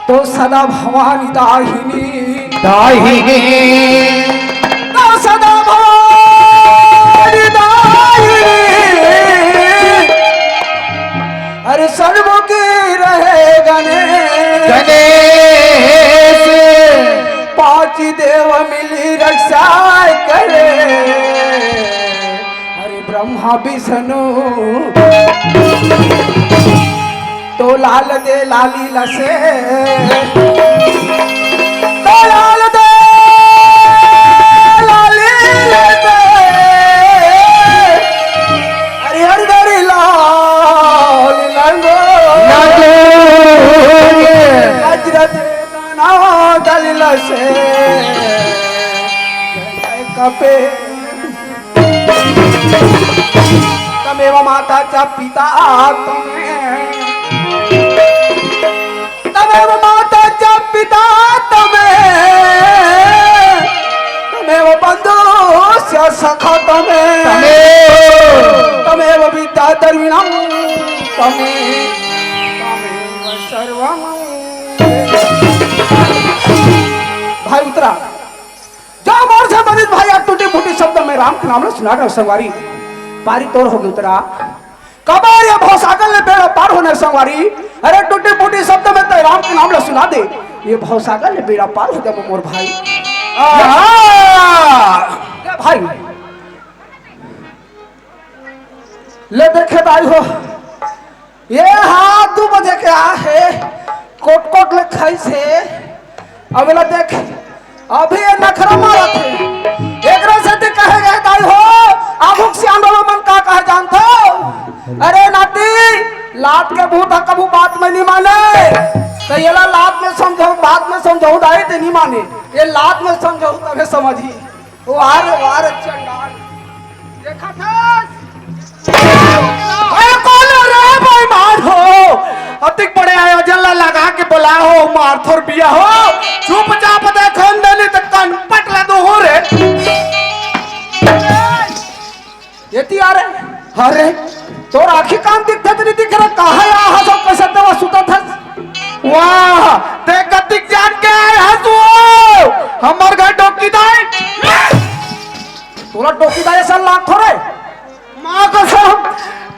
तो सदा भवानी दाहिनी दाहिनी तो सदा भवानी दाहिनी अरे सर्वमुखी रहे गणेश पांच देव मिली रक्षा करे अरे ब्रह्मा विष्णु तो लाल दे लाली लसे तो लाल दे लाली लसे अरे हर गरी लाल लंगो अजरत दाना दल लसे कपे तमेव माता च पिता तमेव माता च पिता तमेव बंधुस्य सखा तमेव विद्या द्रविणं तमेव सर्वं। भाई उतरा जो मोर से बंदित भाई आप टूटी फूटी शब्द में राम के नाम लो सुना रहे संगवारी पारी तोड़ हो गई उतरा कबार या भवसागर ने बेड़ा पार होने संगवारी अरे टूटी फूटी शब्द में तो राम के नाम लो सुना दे ये भवसागर ने बेड़ा पार हो गया मोर भाई भाई ले देखे भाई हो ये हाथ 2 बजे के आ है कोट कोट ले खाई से अगला देख अभी ये नखरा मारा थे एक से ते कहे गए दाई हो आभुक से आंदोलन मन का कहा जानता अरे नाती लात के भूत कबू बात में नहीं माने तो ये लात में समझाऊ बात में समझाऊ दाई ते नहीं माने ये लात में समझाऊ तबे समझी वार वार चंडाल देखा था अरे कौन रे भाई मार हो अतिक बड़े आयोजन लगा के बुला हो मार थोर बिया हो चुपचाप देखन देनी तो कन पट ला दो हो रे येती आ रे अरे तो आखी काम दिखता नहीं दिख रहा कहा या हसो कैसे देवा सुता था वाह ते कतिक जान के आए हसो हमर घर डोकी दाई तोला डोकी दाई सन लाख थोड़े मां कसम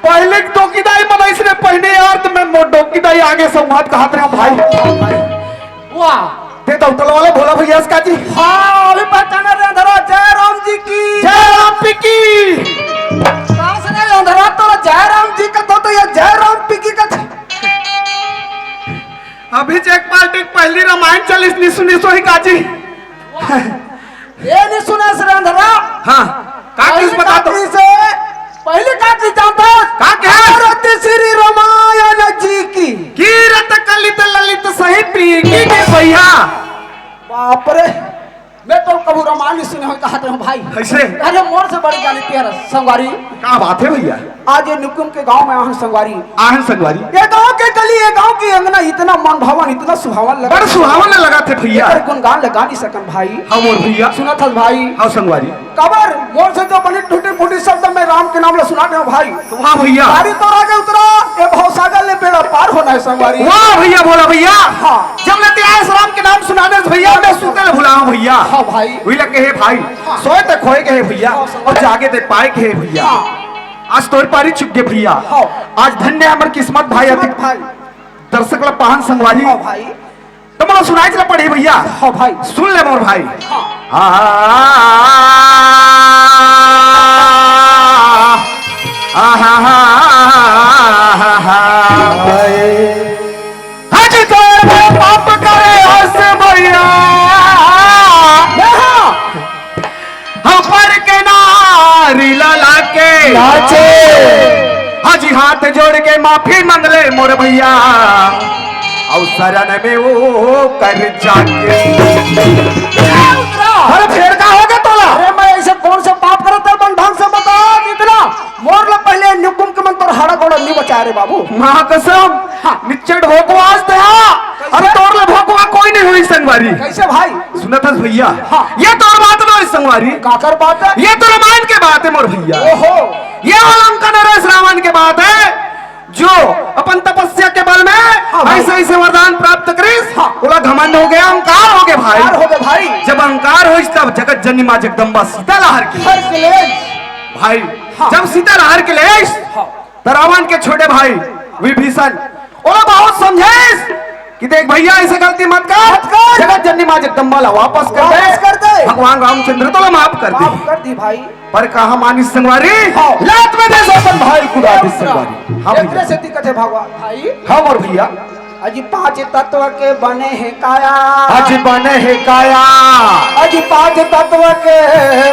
पहले डोकीदाई मनाई से पहले यार तो मैं डोकीदाई आगे संवाद कहा था भाई वाह ते तो उतल वाले भोला भैया इसका जी हां अभी पहचाना रे अंधरा जय राम जी की जय राम पिकी कहां से रे अंधरा तो जय राम जी का तो ये जय राम पिकी का अभी चेक पार्टी पहली रामायण 40 नहीं सुनी सो ही काजी ये नहीं सुना से अंधरा हां का किस बता दो पहले का की जानता का कह रते श्री रामायण जी की कीरत कलित ललित सहित की के भैया बाप रे मैं तो कबू रामायण सुने हो कहा था भाई कैसे अरे मोर से बड़ी गाली तेरा संगवारी क्या बात है भैया आज ये नुकुम के गांव में आहन संगवारी ये गांव के गली ये गांव की अंगना इतना मन भावन इतना सुहावन लगा बड़ा सुहावन लगा थे भैया गुणगान लगा नहीं सकन भाई हां मोर भैया सुना था भाई हां संगवारी कबर मोर से जो बनी टूटी फूटी शब्द में राम के नाम ले सुना दे भाई वाह भैया गाड़ी तो आगे उतरा ये भवसागर ले बेड़ा पार होना है संगवारी वाह भैया बोला भैया हां जब लेते आए राम के नाम सुना दे भैया मैं सुतल भुलाऊं भैया हां भाई वही लग के है भाई सोए तक खोए के है भैया और जागे ते पाए के है भैया आज तोर पारी चुक गए भैया आज धन्य हमर किस्मत भाई अधिक भाई दर्शक ला पाहन संगवारी हां भाई तो मला सुनाई चला पड़ी भैया हां भाई सुन ले मोर भाई आज तो पाप करे हंस भैया हम पर के नारी लला के नाचे हाजी हाथ जोड़ के माफी मंगले मोर भैया और शरण में वो कर जाके। अरे फिर का हो गया तोला? अरे मैं ऐसे कौन से पाप करता है ढंग से बता इतना मोर ला पहले निकुम के मन तोर हाड़ा गोड़ा नहीं बचा रे बाबू। मां कसम निच्चड़ भोकवा आज दया अरे तोर ले भोकवा कोई नहीं हुई संगवारी। कैसे भाई? सुना था भैया हाँ। ये तोर बात ना संगवारी काकर बात है? ये तो रामायण के बात है मोर भैया। ओहो ये लंका नरेश रावण के बात है जो अपन तपस्या के बल में ऐसे ऐसे वरदान प्राप्त करीस बोला घमंड हो गया अहंकार हो गया भाई। हो गए भाई जब अहंकार हो तब जगत जननी मां जगदम्बा सीता लहर के भाई जब सीता लहर के ले तो रावण के छोटे भाई विभीषण और बहुत समझे कि देख भैया ऐसे गलती मत कर जगत जननी मां जगदम्बा ला वापस कर दे भगवान रामचंद्र तो माफ कर दी भाई। पर कहा मानी संगवारी लात में दे अपन भाई खुदा दी संगवारी। हाँ एकरे से दिक्कत है भगवान भाई। हाँ मोर भैया अजी 5 तत्व के बने हैं काया आज बने है काया अजी 5 तत्व के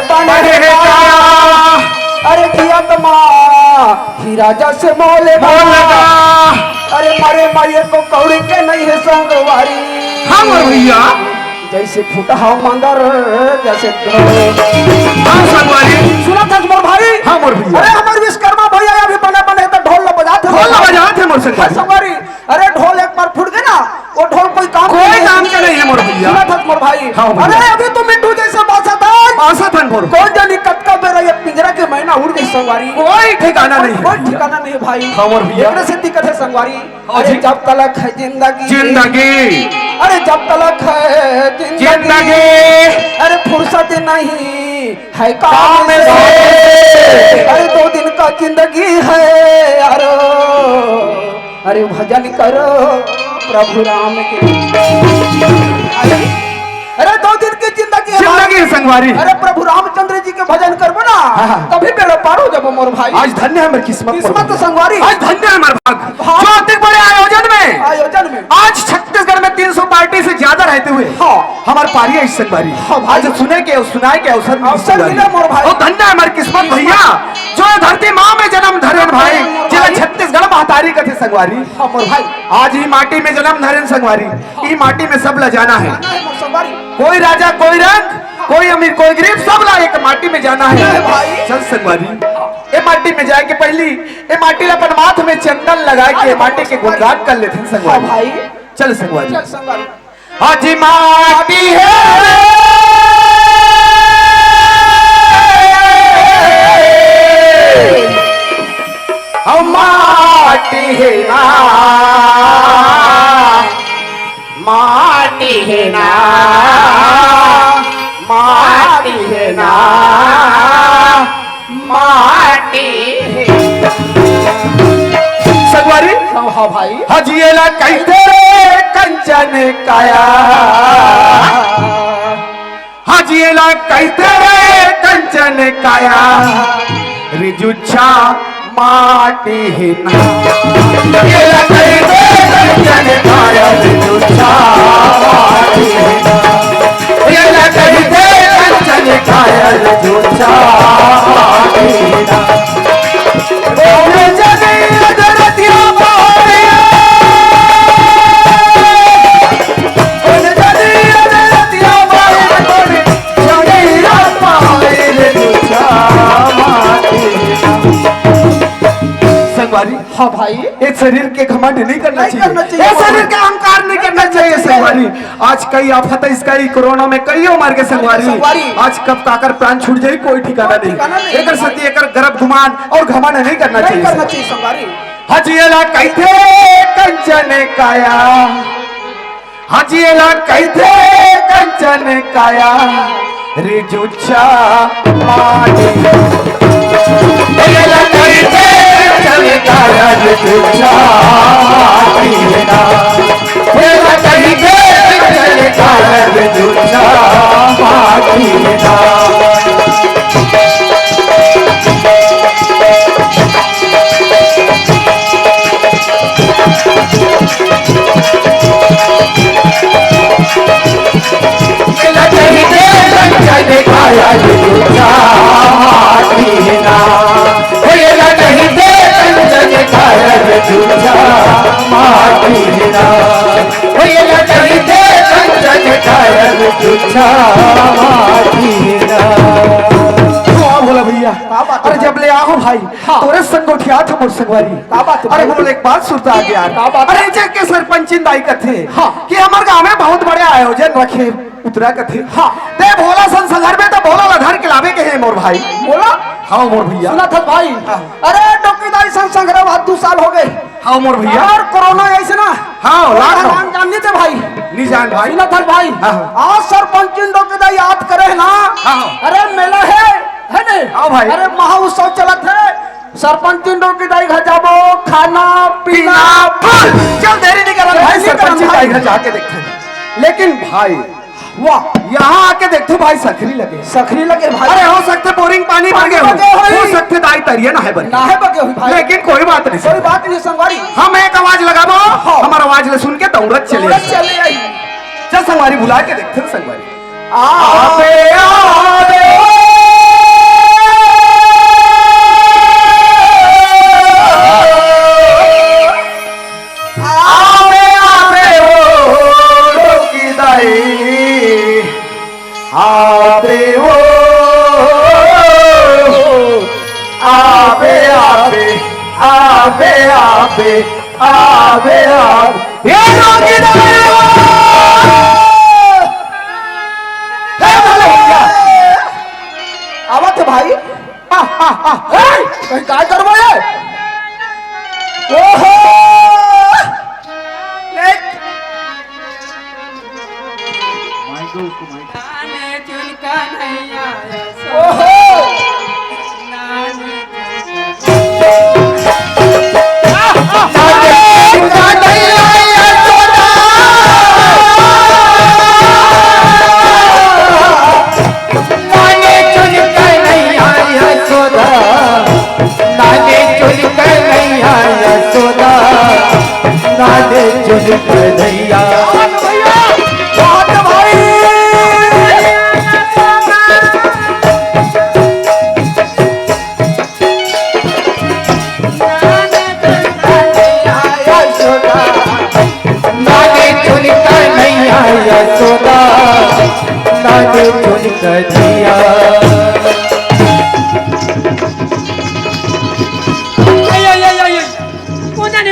बने बने है हैं काया काया अरे किया तमा हीरा जैसे मोले लगा अरे मारे माये को कौड़ी के नहीं है संगवारी। हाँ मोर भैया जैसे फूटा हो मंदर जैसे हाँ संगवारी सुना था मोर भाई। हाँ मोर भैया अरे हमारे विश्वकर्मा भैया अभी बने बने तो ढोल न बजाते ढोल न बजाते मोर संगवारी। संगवारी अरे ढोल एक बार फूट गए ना वो ढोल कोई काम का नहीं है मोर भैया। सुना था मोर भाई। हाँ भैया। अरे अभी तो मिट्टू जैसे बासा था मोर कौन जानी कटका बेरा ये पिंजरा के महीना उड़ गई संगवारी। कोई ठिकाना नहीं कोई ठिकाना नहीं है भाई। हाँ मोर भैया एकरे से दिक्कत है संगवारी। हाँ अरे जी। जब तलक है जिंदगी अरे जब तलक है जिंदगी अरे फुर्सत नहीं है काम काम से अरे 2 दिन का जिंदगी है यारो अरे भजन करो प्रभु राम के। अरे 2 दिन की जिंदगी है भाई। जिंदगी संगवारी। अरे प्रभु रामचंद्र जी के भजन करबो ना तभी बेड़ा पार हो जाबो मोर भाई। आज धन्य है मेरी किस्मत तो संगवारी आज धन्य है मेरा भाग हाँ। जो अति बड़े आयोजन में आज छत्तीसगढ़ में 300 पार्टी से ज्यादा रहते हुए हाँ। हमारे पारी है इस संगवारी। हाँ भाई। आज सुने के सुनाए के अवसर मिला मोर भाई। और धन्य है हमारी किस्मत भैया जो ये धरती माँ में जन्म धरेन भाई जिला छत्तीसगढ़ महतारी कथे संगवारी। हाँ मोर भाई। आज ही माटी में जन्म धरेन संगवारी ई माटी में सब ल जाना है जाना है मोर संगवारी। कोई राजा कोई रंग कोई अमीर कोई गरीब सब ला एक माटी में जाना है भाई। चल संगवारी ये माटी में जाए के पहली ये माटी अपन माथ में चंदन लगा के माटी के गुणगान कर लेते हैं हाँ संगवारी। भाई चल संगवारी चल संगवारी। आज माटी है हम माटी है ना माटी है ना माटी है ना माटी है संगवारी। हाँ भाई। हजिएला कहते रे कंचन काया हजिएला कहते रे कंचन काया रिजुच्छा माटी है ना हजिएला कहते कंचन काया रिजुच्छा माटी है ना हजिएला कहते कंचन काया रिजुच्छा माटी है ना बोले जगे अदरतिया संगवारी। हाँ भाई। ये शरीर के घमंड नहीं करना नहीं करना चाहिए चाहिए। ये शरीर का अहंकार नहीं करना चाहिए संगवारी। आज कई आफत है इसका ही कोरोना में कई मर के संगवारी। आज कब काकर प्राण छूट जाए कोई ठिकाना नहीं एकर सती एकर गर्भ गुमान और घमंड नहीं करना नहीं करना चाहिए चाहिए संगवारी। हजिएला कहते कंचन काया हजिएला कहते कंचन काया रिजुच्छा माटी हजिएला कहते कंचन काया रिजुच्छा माटी है ना हजिएला कहते कंचन काया रिजुच्छा माटी है ना काया रिजुच्छा माटी है ना है मोर संगवारी? का बात है अरे भाई? बोल एक बात सुनता आ गया का बात है? अरे जे के सरपंचिन दाई कथे हाँ। कि हमार गांव में बहुत बड़े आयोजन रखे उतरा कथे हाँ। ते भोला संसंगर में तो भोला लधर के लावे के है मोर भाई। बोला हाँ मोर भैया। सुना था भाई। अरे डॉक्टर संग्रह बात 2 साल हो गए। हाँ मोर भैया। और कोरोना ऐसे ना। हाँ लॉकडाउन जानने थे भाई। निजान भाई। सुना था भाई। हाँ। आज सरपंच डॉक्टर याद करे ना। हाँ। अरे मेला है नहीं? हाँ भाई। अरे महोत्सव चलत है। सरपंच डॉक्टर घर जाबो खाना पीना फल चल देरी नहीं करना भाई। नहीं करना सरपंच भाई। दाई घर जाके देखते हैं। लेकिन भाई वाह यहाँ आके देखते भाई सखरी लगे। सखरी लगे भाई। अरे हो सकते बोरिंग पानी पानी बगे बगे होई। हो सकते दाई तरिए ना है बन ना है बगे हुई भाई। लेकिन कोई बात नहीं कोई बात नहीं संगवारी। हम एक आवाज लगाबो हमारा आवाज ले सुन के दौड़त चले दौड़त चले आई। चल संगवारी बुला के देखते हैं संगवारी। आबे आबे आबे आबे ओ डोकी दाई आबे ओ आबे आबे आबे आबे आबे आबे ये डोकी दाई हे भले भैया आवत है भाई। कहीं काय करबो ये? ओहो ओहो बात है भाई।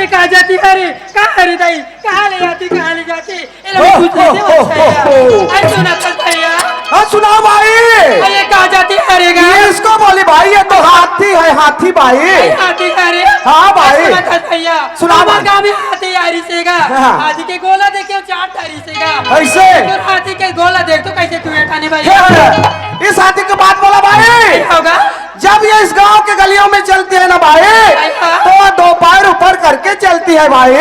कहा जाती अरे कहाँ रे दाई कहाँ ले जाती कहाँ ले जाती सुना भैया हाँ सुना भाई। अरे कहा जाती अरे ये इसको बोली भाई ये तो हाथी है हाथी भाई। हाथी अरे हाँ भाई। भैया सुना हमारे भाई। गाँव में हाथी आरी सेगा हाँ। हाथी के गोला देखे 4 तारी सेगा ऐसे और हाथी के गोला देख तो कैसे तू उठाने भाई इस हाथी की बात बोला भाई। होगा जब ये इस गांव के गलियों में चलती है ना भाई तो 2 पैर ऊपर करके चलती है भाई।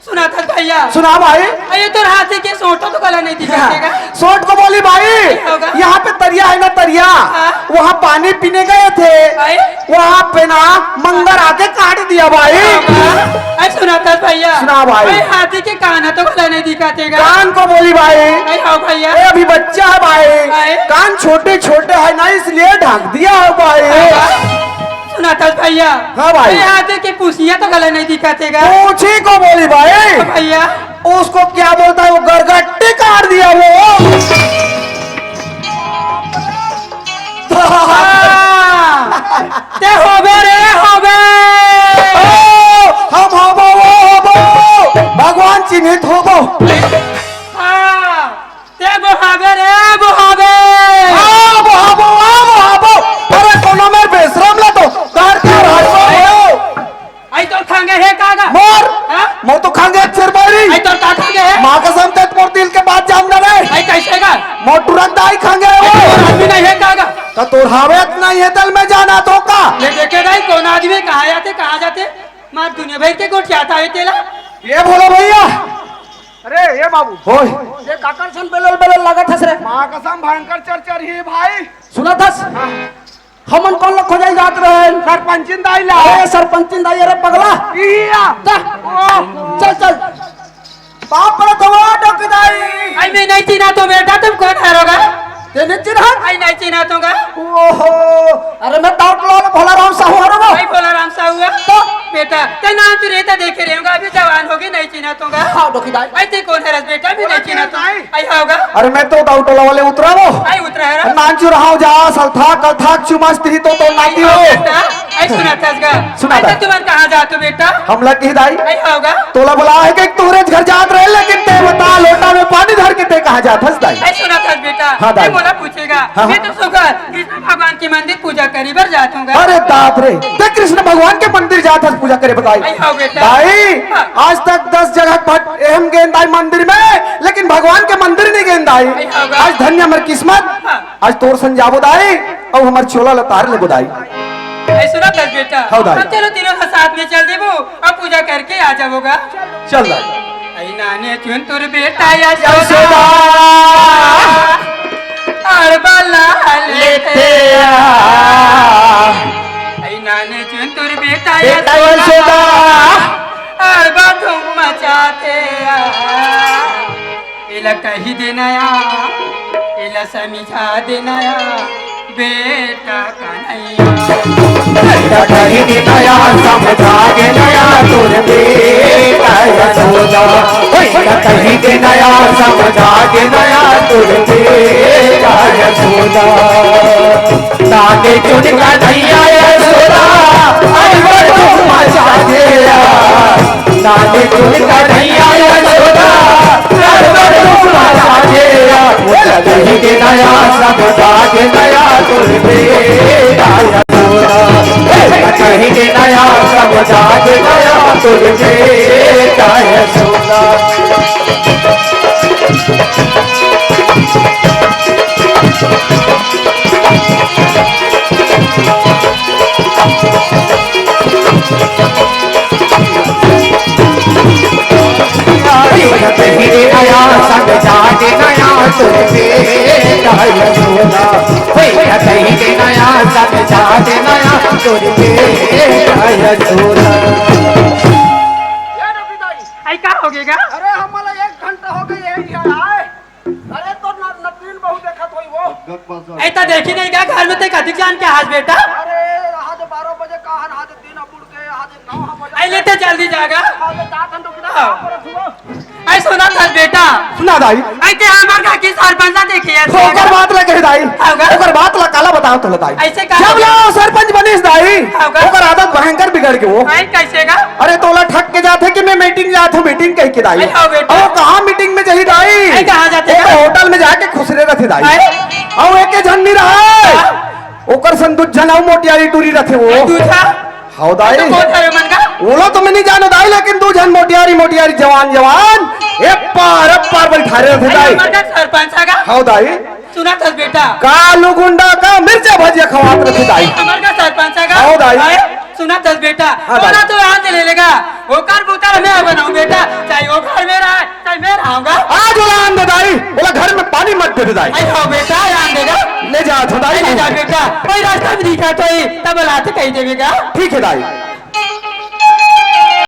सुना था भैया सुना भाई। अरे तो हाथी के सोटो तो गला नहीं दिखाएगा सोट को बोली भाई होगा? यहाँ पे तरिया है ना तरिया हाँ। वहाँ पानी पीने गए थे भाई वहाँ पे ना मंगर आके काट दिया भाई। अरे सुना था भैया सुना भाई। अरे हाथी के कान तो गला नहीं दिखातेगा कान को बोली भाई अरे आओ भैया ये अभी बच्चा है भाई भाई। कान छोटे छोटे है ना इसलिए ढक दिया है भाई। सुना था भैया हाँ भाई। अरे हाथी की पूछिया तो गला नहीं दिखातेगा पूछी को बोली भाई भैया उसको क्या बोलता है वो गरगट्टी काट दिया वो। ते होबे रे होबे हम होबो वो होबो भगवान चिन्हित होबो। ते बोहाबे रे बोहाबे वो होबो अरे कोनो में बेशरम ला तो कर कर हटो आई तो खांगे है कागा मोर हाँ? मोर तो खांगे चिरबारी आई तो का खांगे है माँ कसम ते मोर दिल के बात जान ना रे आई कैसे का मोर तुरंत आई खांगे आई तो वो आदमी नहीं है कागा तो तोर हावेत नहीं है दिल में जाना तो का ले देखे भाई कौन आदमी कहाँ जाते मार दुनिया भर के गोठी आता है तेला ये बोलो भैया। अरे ये बाबू होय ये काकर सन बेलल बेलल लागत हस रे। माँ कसम भयंकर चर्चर ही भाई सुना थस हमन कौन लोग खोजाई जात रहे सरपंचिन दाई ला अरे सरपंच दाई अरे पगला इया जा। चल चल बाप रे तो डॉक्टर आई मैं नहीं चिना तो बेटा तुम कौन हारोगा तेने चिन्हा आई नहीं चिना दूंगा ओहो अरे मैं डाउट लो भोला राम साहू हरो आई बोला राम साहू है तो बेटा ते नाम तो रहता देखे रहेगा अभी जवान होगी नहीं चिन्हा तूंगा हाँ डोकी दाई ऐसे कौन है रस बेटा भी नहीं चिन्हा तू आई होगा अरे मैं तो दाउटोला वाले उतरा वो आई उतरा है रा नाचू रहा हूँ जा सलथा कलथा चुमस्ती तो नाती हो बेटा आई सुना था इसका सुना था। तुम कहाँ जाते हो बेटा हम लग की दाई आई होगा तोला बोला है कि तोरे घर जात रहे लेकिन ते बता लोटा में पानी धर के ते कहाँ जात हंस दाई आई सुना था बेटा हाँ, दाई। मैं बोला पूछेगा हाँ, मैं तो सुगर कृष्ण भगवान के मंदिर पूजा करी बार जाता हूँ अरे बाप रे ते कृष्ण भगवान के मंदिर जात हंस पूजा करे बताई आई हो बेटा दाई हाँ। आज तक 10 जगह पट एहम गेंदाई मंदिर में लेकिन भगवान के मंदिर नहीं गेंदाई आई होगा। आज धन्य हमर किस्मत हाँ। आज तोर संजाबो दाई और हमार चोला लतार ले बुदाई आई सुना था बेटा हाँ, दाई। हम चलो तीनों साथ में चल देबो और पूजा करके आ जाओगा चल दाई आई नाने चुन तुर बेटा या यशोदा अड़बला लेते आई नाने चुन तुर बेटा या बेटा यशोदा अड़बा तुम मचाते इला कही देनाया इला समझा देनाया बेटा कन्हैया कहीं नया समझा के नया तुर बेटा यशोदा कहीं के नया समझा के नया तुर बेटा यशोदा नाने चुन का नैया यशोदा अड़बड़ तुम मचा दिया नाने चुन का नैया यशोदा अड़बड़ तुम मचा दिया कहीं के नया समझा के नया तुर बेटा यशोदा कहीं के नया समझा के नया तुर बेटा यशोदा कहीं नया समझा के नया तुर बेटा यशोदा कहीं के नया समझा के नया तुर बेटा यशोदा आई का हो गएगा अरे हमारा 1 घंटा हो गई है आए अरे तो नतीन बहुत देखत होई वो ऐसा देखी नहीं क्या घर में ते कदी जान के हाथ बेटा अरे आज 12 बजे का आज 3 अपुड़ के आज 9 बजे आई लेते जल्दी जागा आज 7 घंटा किधर आई सुना था बेटा सुना दाई आई ते हमार का की सरपंच देखी है ओकर बात ला कह दाई होगा। ओकर बात ला काला बताओ तो दाई ऐसे का जब ला सरपंच बनिस दाई होगा। ओकर आदत भयंकर बिगड़ के वो आई कैसे का अरे तोला ठग के जाते कि मैं मीटिंग जात हूँ मीटिंग कह के दाई आई हो बेटा। और कहाँ मीटिंग में जही दाई आई कहाँ जाते वो हैं? होटल में जाके खुसरे रहते दाई आई? और एक जन नहीं रहा ओकर संदूक जनाऊ मोटियारी टूरी रहते वो दूसरा हाउ दाई तो कौन है मन का ओलो तो मैं नहीं जानो दाई लेकिन दू जन मोटियारी मोटियारी जवान जवान एक पार बैठा रहे थे आई दाई हमार का सरपंच का हाउ दाई सुना था बेटा कालू गुंडा का मिर्चा भजिया खवात रहे दाई हमार का सरपंच का आओ दाई। आई? सुना था बेटा हाँ, बोला दाई। तो यहाँ से ले लेगा वो कार बुतर मैं बनाऊं बेटा चाहे वो घर मेरा है चाहे मैं रहूंगा आज बोला आन दे दाई बोला घर में पानी मत दे दाई आई हो बेटा यहाँ देगा ले जा तो दाई ले जा बेटा कोई रास्ता में दिखा तो ही तब लाते कहीं देगा ठीक है दाई